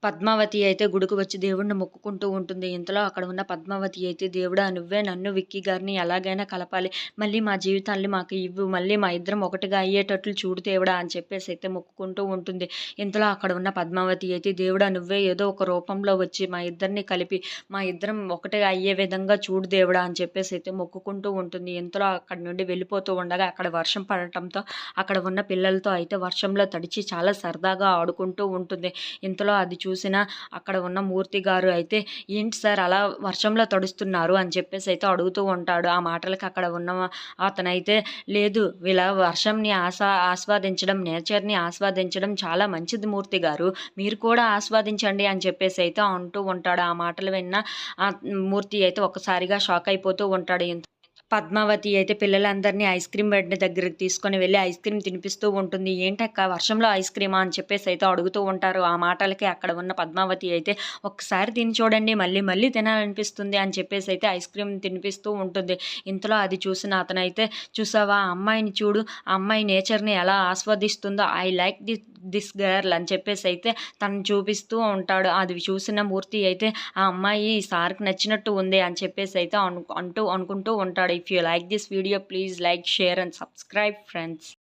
పద్మావతి అయితే గుడికి వచ్చి దేవుడిని మొక్కుకుంటూ ఉంటుంది. ఇంతలో అక్కడ ఉన్న పద్మావతి అయితే దేవుడా నువ్వే నన్ను, విక్కీ గారిని ఎలాగైనా కలపాలి. మళ్ళీ మా జీవితాల్ని మాకు ఇవ్వు. మళ్ళీ మా ఇద్దరం ఒకటిగా అయ్యేటట్లు చూడు దేవుడా అని చెప్పేసి అయితే మొక్కుకుంటూ ఉంటుంది. ఇంతలో అక్కడ ఉన్న పద్మావతి అయితే దేవుడా నువ్వే ఏదో ఒక రూపంలో వచ్చి మా ఇద్దరిని కలిపి మా ఇద్దరం ఒకటిగా అయ్యే విధంగా చూడు దేవుడా అని చెప్పేసి అయితే మొక్కుకుంటూ ఉంటుంది. ఇంతలో అక్కడి నుండి వెళ్ళిపోతూ ఉండగా అక్కడ వర్షం పడటంతో అక్కడ ఉన్న పిల్లలతో అయితే వర్షంలో తడిచి చాలా సరదాగా ఆడుకుంటూ ఉంటుంది. ఇంతలో అది చూసిన అక్కడ ఉన్న మూర్తి గారు అయితే, "ఏంటి సార్ అలా వర్షంలో తడుస్తున్నారు?" అని చెప్పేసి అయితే అడుగుతూ ఉంటాడు. ఆ మాటలకి అక్కడ ఉన్న అతనైతే, "లేదు ఇలా వర్షంని ఆస్వాదించడం, నేచర్‌ని ఆస్వాదించడం చాలా మంచిది మూర్తి గారు. మీరు కూడా ఆస్వాదించండి" అని చెప్పేసి అయితే అంటూ ఉంటాడు. ఆ మాటలు విన్న మూర్తి అయితే ఒక్కసారిగా షాక్ అయిపోతూ ఉంటాడు. పద్మావతి అయితే పిల్లలందరినీ ఐస్ క్రీమ్ బండి దగ్గరికి తీసుకొని వెళ్ళి ఐస్ క్రీమ్ తినిపిస్తూ ఉంటుంది. "ఏంటక్కా వర్షంలో ఐస్ క్రీమా?" అని చెప్పేసి అయితే అడుగుతూ ఉంటారు. ఆ మాటలకి అక్కడ ఉన్న పద్మావతి అయితే, "ఒక్కసారి తిని చూడండి మళ్ళీ మళ్ళీ తినాలనిపిస్తుంది" అని చెప్పేసి అయితే ఐస్ క్రీమ్ తినిపిస్తూ ఉంటుంది. ఇంతలో అది చూసిన అతనైతే, "చూసావా ఆ అమ్మాయిని చూడు, ఆ అమ్మాయి నేచర్‌ని ఎలా ఆస్వాదిస్తుందో, ఐ లైక్ దిస్ గర్ల్" అని చెప్పేసి అయితే తనని చూపిస్తూ ఉంటాడు. అది చూసిన మూర్తి అయితే, "ఆ అమ్మాయి సార్‌కి నచ్చినట్టు ఉంది" అని చెప్పేసి అయితే అనుకుంటూ ఉంటాడు. If you like this video, please like, share and subscribe friends.